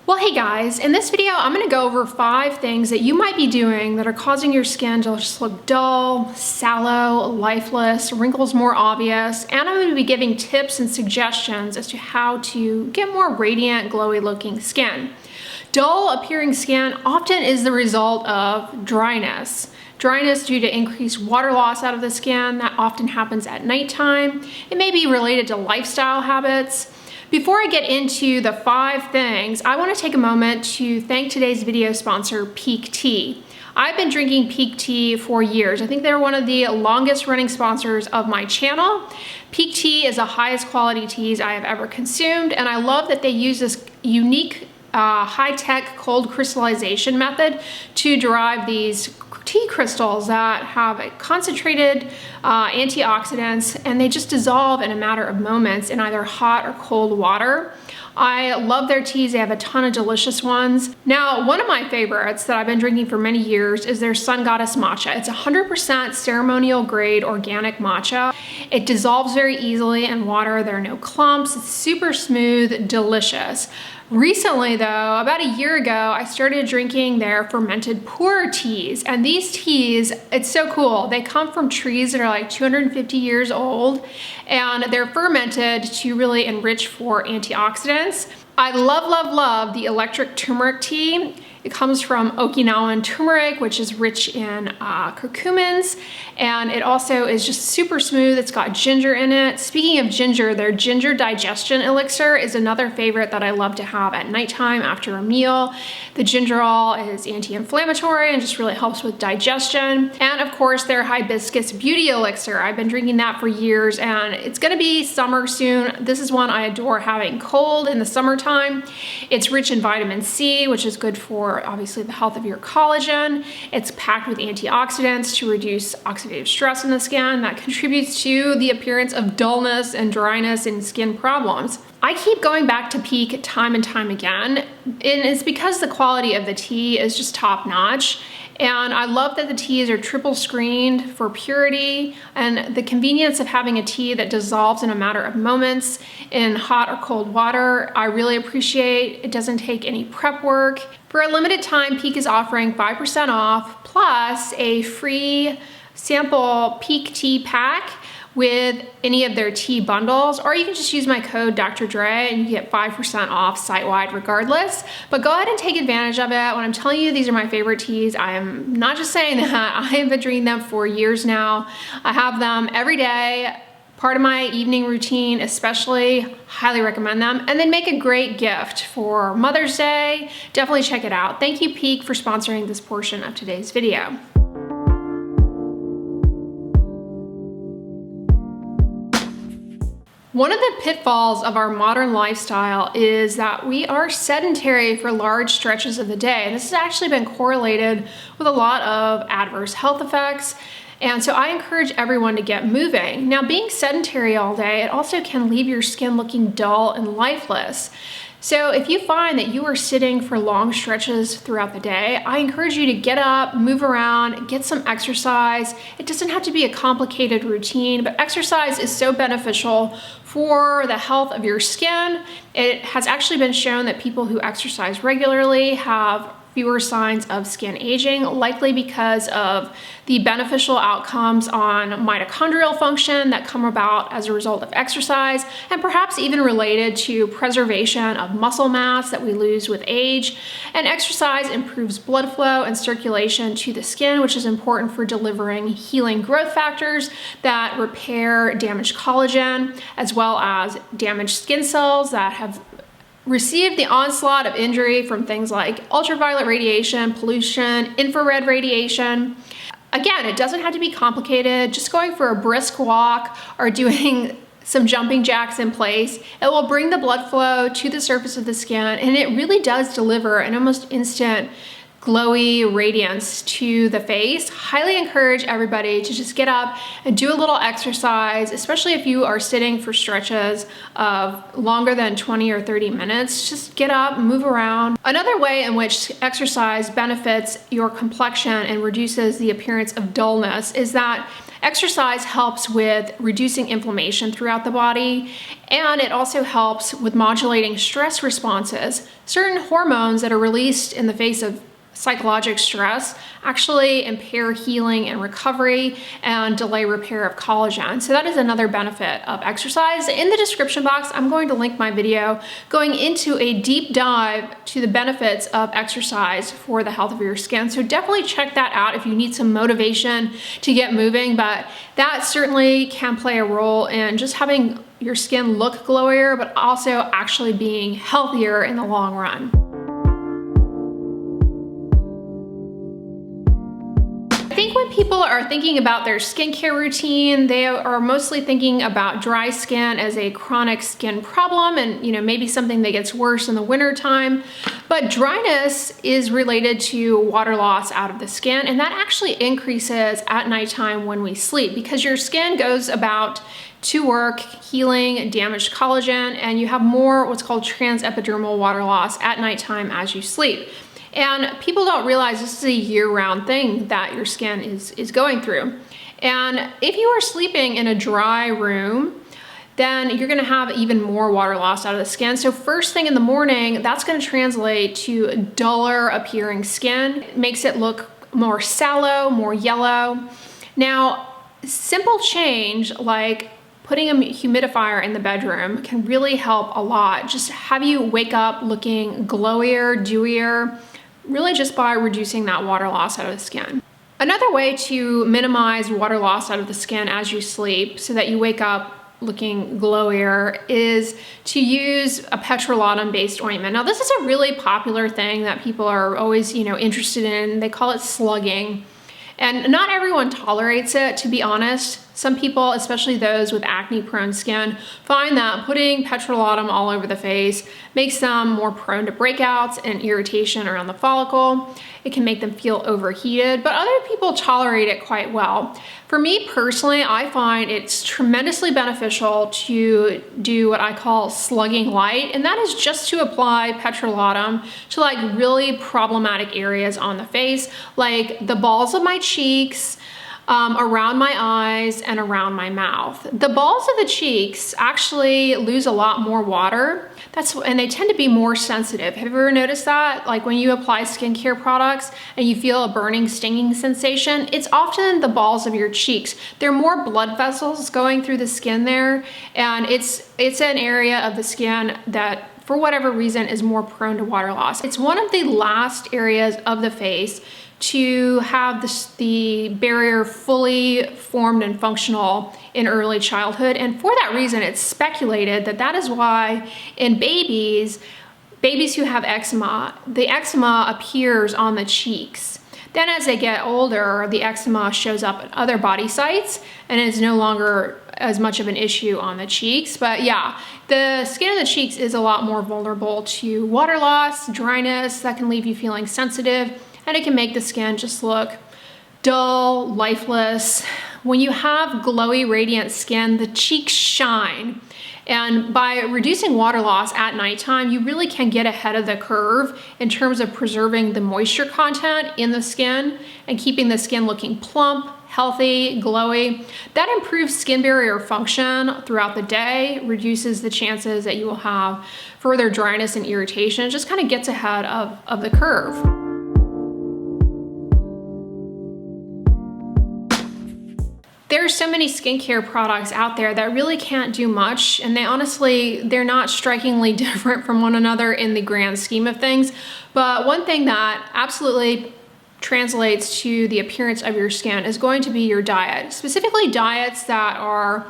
Well, hey guys, in this video, I'm gonna go over 5 things that you might be doing that are causing your skin to just look dull, sallow, lifeless, wrinkles more obvious, and I'm gonna be giving tips and suggestions as to how to get more radiant, glowy looking skin. Dull appearing skin often is the result of dryness. Dryness due to increased water loss out of the skin that often happens at nighttime. It may be related to lifestyle habits. Before I get into the 5 things, I want to take a moment to thank today's video sponsor, Peak Tea. I've been drinking Peak Tea for years. I think they're one of the longest running sponsors of my channel. Peak Tea is the highest quality teas I have ever consumed, and I love that they use this unique high-tech cold crystallization method to derive these tea crystals that have concentrated antioxidants, and they just dissolve in a matter of moments in either hot or cold water. I love their teas. They have a ton of delicious ones. Now, one of my favorites that I've been drinking for many years is their Sun Goddess matcha. It's 100% ceremonial grade organic matcha. It dissolves very easily in water. There are no clumps. It's super smooth, delicious. Recently though, about a year ago, I started drinking their fermented pour teas, and these teas, it's so cool. They come from trees that are like 250 years old, and they're fermented to really enrich for antioxidants. I love, love, love the electric turmeric tea. It comes from Okinawan turmeric, which is rich in curcumins, and it also is just super smooth. It's got ginger in it. Speaking of ginger, their ginger digestion elixir is another favorite that I love to have at nighttime after a meal. The gingerol is anti-inflammatory and just really helps with digestion. And of course, their hibiscus beauty elixir. I've been drinking that for years, and it's gonna be summer soon. This is one I adore having cold in the summertime. It's rich in vitamin C, which is good for obviously the health of your collagen. It's packed with antioxidants to reduce oxidative stress in the skin that contributes to the appearance of dullness and dryness and skin problems. I keep going back to Peak time and time again, and it's because the quality of the tea is just top notch. And I love that the teas are triple screened for purity, and the convenience of having a tea that dissolves in a matter of moments in hot or cold water, I really appreciate. It doesn't take any prep work. For a limited time, Peak is offering 5% off plus a free sample Peak tea pack with any of their tea bundles, or you can just use my code Dr. Dray and you get 5% off site-wide regardless. But go ahead and take advantage of it. When I'm telling you these are my favorite teas, I am not just saying that. I have been drinking them for years now. I have them every day, part of my evening routine especially. Highly recommend them, and then make a great gift for Mother's Day. Definitely check it out. Thank you, Peak, for sponsoring this portion of today's video. One of the pitfalls of our modern lifestyle is that we are sedentary for large stretches of the day. This has actually been correlated with a lot of adverse health effects. And so I encourage everyone to get moving. Now, being sedentary all day, it also can leave your skin looking dull and lifeless. So if you find that you are sitting for long stretches throughout the day, I encourage you to get up, move around, get some exercise. It doesn't have to be a complicated routine, but exercise is so beneficial for the health of your skin. It has actually been shown that people who exercise regularly have fewer signs of skin aging, likely because of the beneficial outcomes on mitochondrial function that come about as a result of exercise, and perhaps even related to preservation of muscle mass that we lose with age. And exercise improves blood flow and circulation to the skin, which is important for delivering healing growth factors that repair damaged collagen, as well as damaged skin cells that have received the onslaught of injury from things like ultraviolet radiation, pollution, infrared radiation. Again, it doesn't have to be complicated. Just going for a brisk walk or doing some jumping jacks in place, it will bring the blood flow to the surface of the skin, and it really does deliver an almost instant glowy radiance to the face. Highly encourage everybody to just get up and do a little exercise, especially if you are sitting for stretches of longer than 20 or 30 minutes. Just get up, move around. Another way in which exercise benefits your complexion and reduces the appearance of dullness is that Exercise helps with reducing inflammation throughout the body, and it also helps with modulating stress responses. Certain hormones that are released in the face of psychological stress actually impair healing and recovery and delay repair of collagen. So that is another benefit of exercise. In the description box, I'm going to link my video going into a deep dive to the benefits of exercise for the health of your skin. So definitely check that out if you need some motivation to get moving, but that certainly can play a role in just having your skin look glowier, but also actually being healthier in the long run. I think when people are thinking about their skincare routine, they are mostly thinking about dry skin as a chronic skin problem and maybe something that gets worse in the winter time. But dryness is related to water loss out of the skin, and that actually increases at nighttime when we sleep because your skin goes about to work healing damaged collagen, and you have more what's called transepidermal water loss at nighttime as you sleep. And people don't realize this is a year-round thing that your skin is going through. And if you are sleeping in a dry room, then you're gonna have even more water loss out of the skin. So first thing in the morning, that's gonna translate to duller appearing skin. It makes it look more sallow, more yellow. Now, simple change like putting a humidifier in the bedroom can really help a lot. Just have you wake up looking glowier, dewier, really just by reducing that water loss out of the skin. Another way to minimize water loss out of the skin as you sleep so that you wake up looking glowier is to use a petrolatum based ointment. Now this is a really popular thing that people are always interested in. They call it slugging. And not everyone tolerates it, to be honest. Some people, especially those with acne-prone skin, find that putting petrolatum all over the face makes them more prone to breakouts and irritation around the follicle. It can make them feel overheated, but other people tolerate it quite well. For me personally, I find it's tremendously beneficial to do what I call slugging light, and that is just to apply petrolatum to like really problematic areas on the face, like the balls of my cheeks, around my eyes and around my mouth. The balls of the cheeks actually lose a lot more water. And they tend to be more sensitive. Have you ever noticed that? Like when you apply skincare products and you feel a burning, stinging sensation, it's often the balls of your cheeks. There are more blood vessels going through the skin there, and it's an area of the skin that for whatever reason is more prone to water loss. It's one of the last areas of the face to have the barrier fully formed and functional in early childhood. And for that reason, it's speculated that that is why in babies who have eczema, the eczema appears on the cheeks. Then as they get older, the eczema shows up in other body sites and is no longer as much of an issue on the cheeks. But yeah, the skin of the cheeks is a lot more vulnerable to water loss, dryness that can leave you feeling sensitive, and it can make the skin just look dull, lifeless. When you have glowy, radiant skin, the cheeks shine. And by reducing water loss at nighttime, you really can get ahead of the curve in terms of preserving the moisture content in the skin and keeping the skin looking plump, healthy, glowy. That improves skin barrier function throughout the day, reduces the chances that you will have further dryness and irritation. It just kind of gets ahead of the curve. There are so many skincare products out there that really can't do much, and they're not strikingly different from one another in the grand scheme of things. But one thing that absolutely translates to the appearance of your skin is going to be your diet, specifically diets that are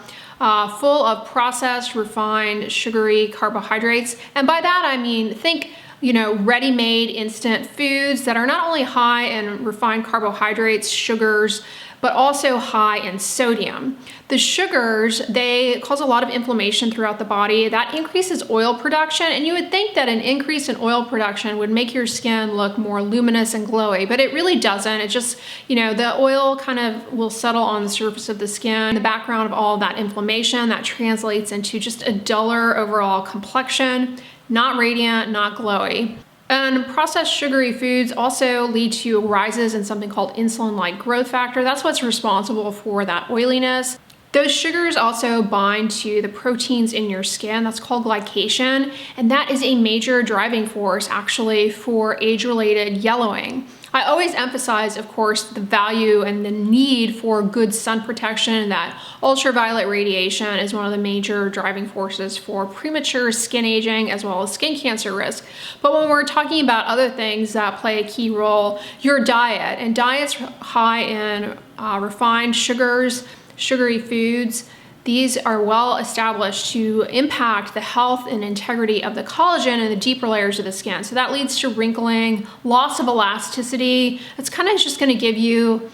full of processed, refined, sugary carbohydrates. And by that I mean, think ready-made instant foods that are not only high in refined carbohydrates, sugars, but also high in sodium. The sugars, they cause a lot of inflammation throughout the body. That increases oil production, and you would think that an increase in oil production would make your skin look more luminous and glowy, but it really doesn't. It just, the oil kind of will settle on the surface of the skin. In the background of all of that inflammation, that translates into just a duller overall complexion, not radiant, not glowy. And processed sugary foods also lead to rises in something called insulin-like growth factor. That's what's responsible for that oiliness. Those sugars also bind to the proteins in your skin. That's called glycation. And that is a major driving force actually for age-related yellowing. I always emphasize, of course, the value and the need for good sun protection. That ultraviolet radiation is one of the major driving forces for premature skin aging as well as skin cancer risk. But when we're talking about other things that play a key role, your diet, and diets high in refined sugars, sugary foods, these are well established to impact the health and integrity of the collagen in the deeper layers of the skin. So that leads to wrinkling, loss of elasticity. It's kind of just going to give you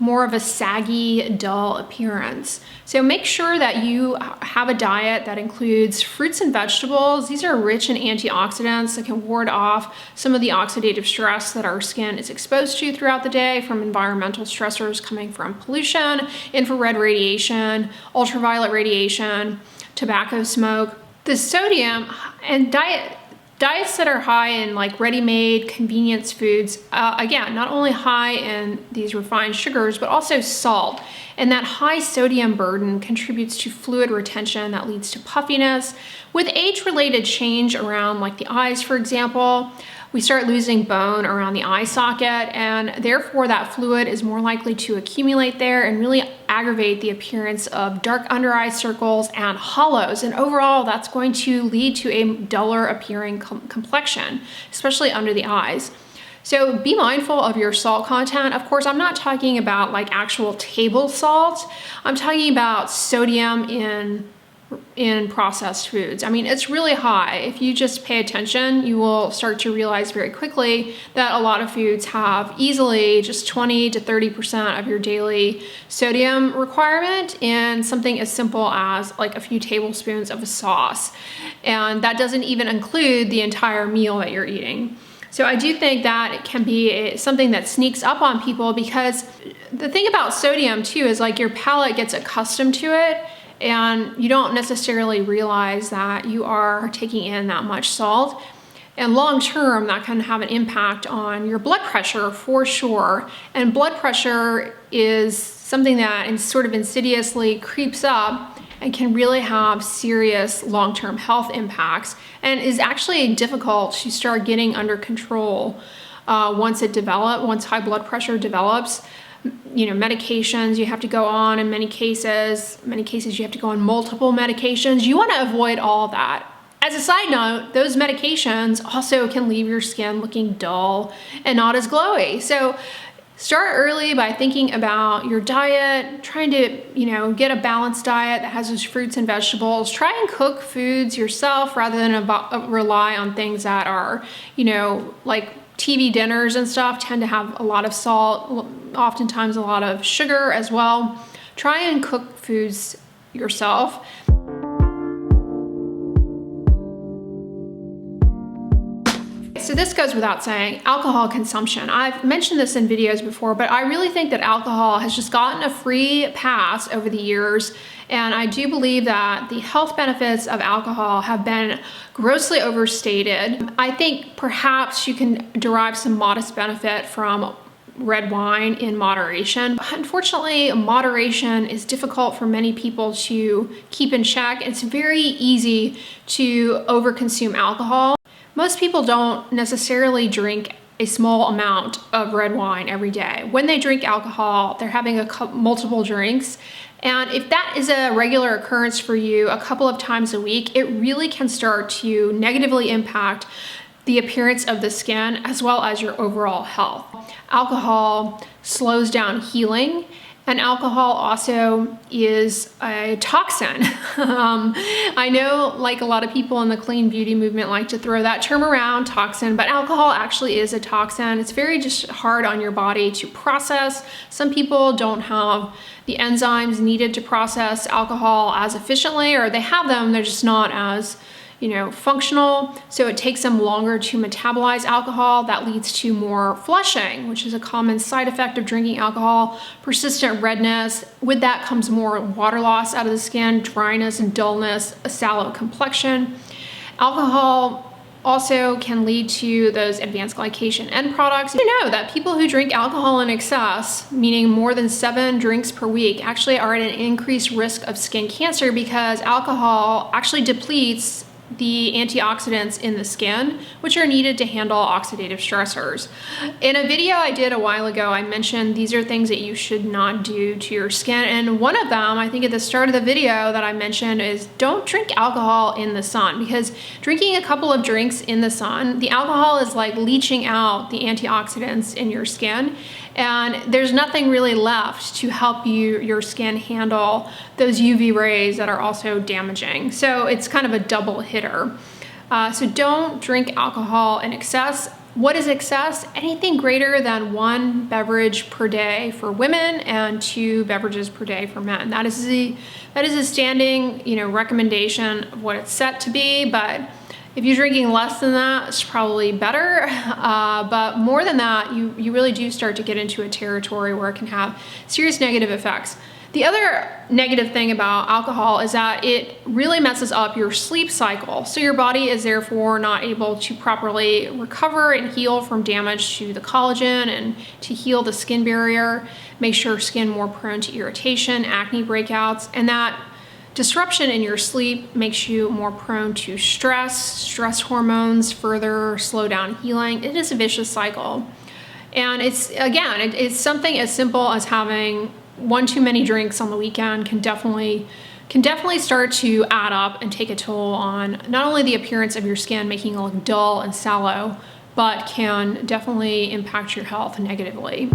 more of a saggy, dull appearance. So make sure that you have a diet that includes fruits and vegetables. These are rich in antioxidants that can ward off some of the oxidative stress that our skin is exposed to throughout the day from environmental stressors coming from pollution, infrared radiation, ultraviolet radiation, tobacco smoke. The sodium and diets that are high in like ready-made convenience foods, again, not only high in these refined sugars, but also salt. And that high sodium burden contributes to fluid retention that leads to puffiness. With age-related change around like the eyes, for example, we start losing bone around the eye socket, and therefore that fluid is more likely to accumulate there and really aggravate the appearance of dark under eye circles and hollows. And overall, that's going to lead to a duller appearing complexion, especially under the eyes. So be mindful of your salt content. Of course, I'm not talking about like actual table salt. I'm talking about sodium in processed foods. I mean, it's really high. If you just pay attention, you will start to realize very quickly that a lot of foods have easily just 20 to 30% of your daily sodium requirement in something as simple as like a few tablespoons of a sauce. And that doesn't even include the entire meal that you're eating. So I do think that it can be something that sneaks up on people, because the thing about sodium too is like your palate gets accustomed to it, and you don't necessarily realize that you are taking in that much salt. And long term, that can have an impact on your blood pressure for sure. And blood pressure is something that sort of insidiously creeps up and can really have serious long-term health impacts, and is actually difficult to start getting under control once high blood pressure develops. You know, medications you have to go on in many cases you have to go on multiple medications. You want to avoid all that. As a side note, those medications also can leave your skin looking dull and not as glowy. So start early by thinking about your diet, trying to, get a balanced diet that has those fruits and vegetables. Try and cook foods yourself rather than rely on things that are, like TV dinners and stuff tend to have a lot of salt, oftentimes a lot of sugar as well. Try and cook foods yourself. So this goes without saying, alcohol consumption. I've mentioned this in videos before, but I really think that alcohol has just gotten a free pass over the years. And I do believe that the health benefits of alcohol have been grossly overstated. I think perhaps you can derive some modest benefit from red wine in moderation. Unfortunately, moderation is difficult for many people to keep in check. It's very easy to overconsume alcohol. Most people don't necessarily drink a small amount of red wine every day. When they drink alcohol, they're having multiple drinks. And if that is a regular occurrence for you a couple of times a week, it really can start to negatively impact the appearance of the skin as well as your overall health. Alcohol slows down healing, and alcohol also is a toxin. I know like a lot of people in the clean beauty movement like to throw that term around, toxin, but alcohol actually is a toxin. It's very just hard on your body to process. Some people don't have the enzymes needed to process alcohol as efficiently, or they have them, they're just not as functional. So it takes them longer to metabolize alcohol. That leads to more flushing, which is a common side effect of drinking alcohol, persistent redness. With that comes more water loss out of the skin, dryness and dullness, a sallow complexion. Alcohol also can lead to those advanced glycation end products. You know that people who drink alcohol in excess, meaning more than 7 drinks per week, actually are at an increased risk of skin cancer because alcohol actually depletes the antioxidants in the skin, which are needed to handle oxidative stressors. In a video I did a while ago, I mentioned these are things that you should not do to your skin. And one of them, I think at the start of the video that I mentioned, is don't drink alcohol in the sun, because drinking a couple of drinks in the sun, the alcohol is like leaching out the antioxidants in your skin. And there's nothing really left to help your skin handle those UV rays that are also damaging. So it's kind of a double hitter. So don't drink alcohol in excess. What is excess? Anything greater than 1 beverage per day for women and 2 beverages per day for men. That is a standing, recommendation of what it's set to be, but if you're drinking less than that, it's probably better. But more than that, you really do start to get into a territory where it can have serious negative effects. The other negative thing about alcohol is that it really messes up your sleep cycle. So your body is therefore not able to properly recover and heal from damage to the collagen and to heal the skin barrier, makes your skin more prone to irritation, acne breakouts, and that disruption in your sleep makes you more prone to stress hormones further slow down healing. It is a vicious cycle. And it's something as simple as having 1 too many drinks on the weekend can definitely start to add up and take a toll on not only the appearance of your skin, making it look dull and sallow, but can definitely impact your health negatively.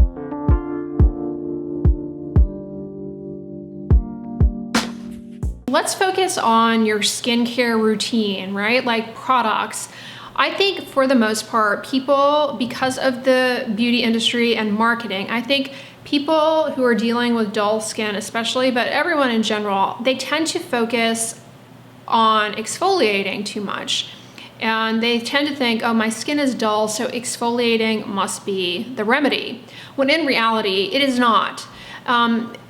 Let's focus on your skincare routine, right? Like products. I think for the most part, people, because of the beauty industry and marketing, I think people who are dealing with dull skin especially, but everyone in general, they tend to focus on exfoliating too much. And they tend to think, oh, my skin is dull, so exfoliating must be the remedy. When in reality, it is not.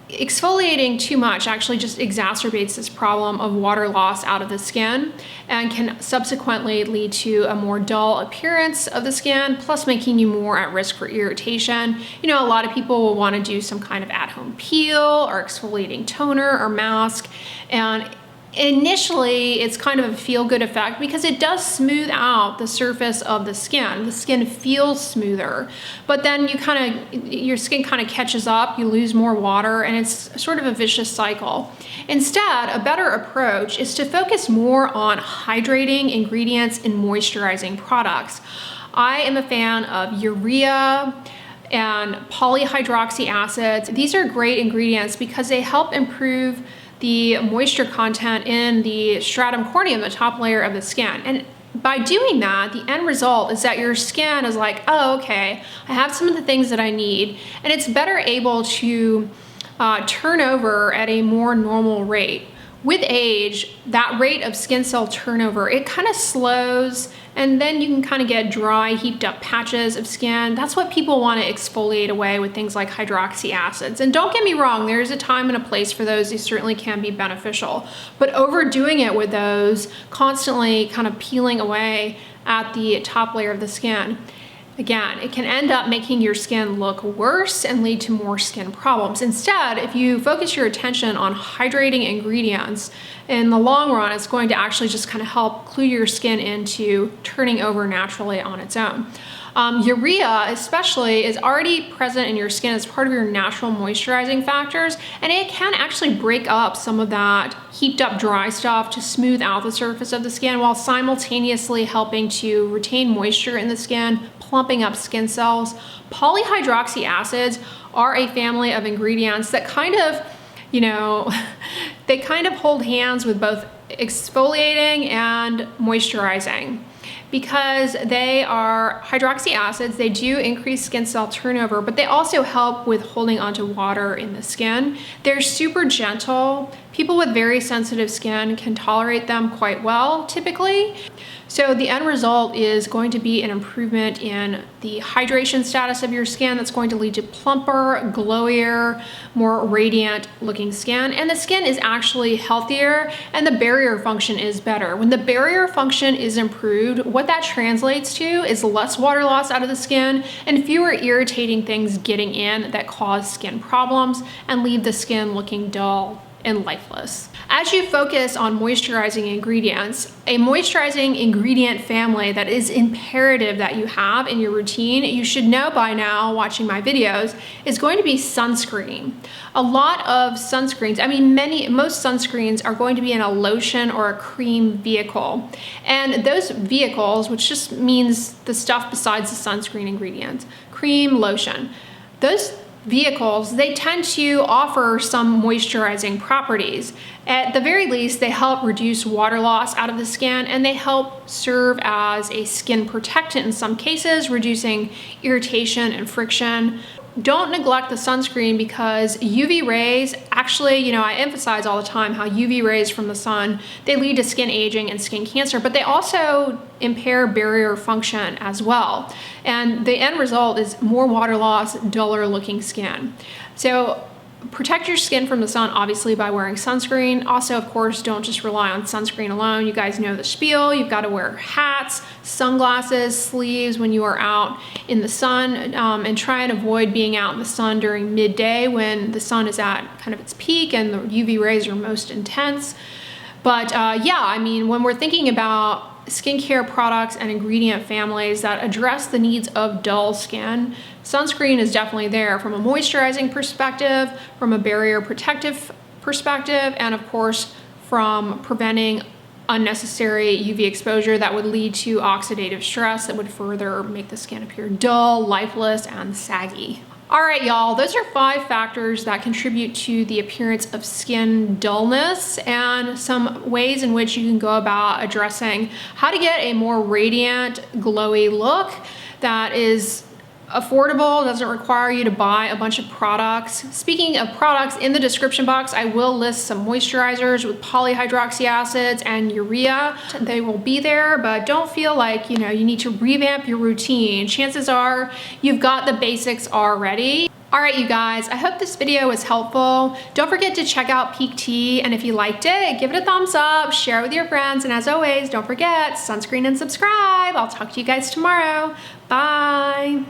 Exfoliating too much actually just exacerbates this problem of water loss out of the skin and can subsequently lead to a more dull appearance of the skin, plus making you more at risk for irritation. A lot of people will want to do some kind of at-home peel or exfoliating toner or mask, and initially it's kind of a feel-good effect because it does smooth out the surface of the skin. The skin feels smoother, but then your skin kind of catches up, you lose more water, and it's sort of a vicious cycle. Instead, a better approach is to focus more on hydrating ingredients and moisturizing products. I am a fan of urea and polyhydroxy acids. These are great ingredients because they help improve the moisture content in the stratum corneum, the top layer of the skin. And by doing that, the end result is that your skin is like, oh, okay, I have some of the things that I need, and it's better able to turn over at a more normal rate. With age, that rate of skin cell turnover, it kind of slows, and then you can kind of get dry, heaped up patches of skin. That's what people want to exfoliate away with things like hydroxy acids. And don't get me wrong, there's a time and a place for those. They certainly can be beneficial. But overdoing it with those, constantly kind of peeling away at the top layer of the skin, again, it can end up making your skin look worse and lead to more skin problems. Instead, if you focus your attention on hydrating ingredients, in the long run, it's going to actually just kind of help clue your skin into turning over naturally on its own. Urea especially is already present in your skin as part of your natural moisturizing factors, and it can actually break up some of that heaped up dry stuff to smooth out the surface of the skin while simultaneously helping to retain moisture in the skin, plumping up skin cells. Polyhydroxy acids are a family of ingredients that kind of, they kind of hold hands with both exfoliating and moisturizing. Because they are hydroxy acids, they do increase skin cell turnover, but they also help with holding onto water in the skin. They're super gentle. People with very sensitive skin can tolerate them quite well, typically. So the end result is going to be an improvement in the hydration status of your skin that's going to lead to plumper, glowier, more radiant looking skin. And the skin is actually healthier and the barrier function is better. When the barrier function is improved, what that translates to is less water loss out of the skin and fewer irritating things getting in that cause skin problems and leave the skin looking dull and lifeless. As you focus on moisturizing ingredients, a moisturizing ingredient family that is imperative that you have in your routine, you should know by now watching my videos, is going to be sunscreen. A lot of sunscreens, most sunscreens are going to be in a lotion or a cream vehicle. And those vehicles, which just means the stuff besides the sunscreen ingredients, cream, lotion, those vehicles, they tend to offer some moisturizing properties. At the very least, they help reduce water loss out of the skin and they help serve as a skin protectant in some cases, reducing irritation and friction. Don't neglect the sunscreen because UV rays, actually, I emphasize all the time how UV rays from the sun, they lead to skin aging and skin cancer, but they also impair barrier function as well. And the end result is more water loss, duller looking skin. So protect your skin from the sun, obviously, by wearing sunscreen. Also, of course, don't just rely on sunscreen alone. You guys know the spiel. You've got to wear hats, sunglasses, sleeves when you are out in the sun, and try and avoid being out in the sun during midday when the sun is at kind of its peak and the UV rays are most intense. But when we're thinking about skincare products and ingredient families that address the needs of dull skin, sunscreen is definitely there from a moisturizing perspective, from a barrier protective perspective, and of course from preventing unnecessary UV exposure that would lead to oxidative stress that would further make the skin appear dull, lifeless, and saggy. All right, y'all, those are 5 factors that contribute to the appearance of skin dullness and some ways in which you can go about addressing how to get a more radiant, glowy look that is affordable, doesn't require you to buy a bunch of products. Speaking of products, in the description box, I will list some moisturizers with polyhydroxy acids and urea. They will be there, but don't feel like, you need to revamp your routine. Chances are you've got the basics already. All right, you guys, I hope this video was helpful. Don't forget to check out Peak Tea, and if you liked it, give it a thumbs up, share it with your friends, and as always, don't forget, sunscreen and subscribe. I'll talk to you guys tomorrow. Bye.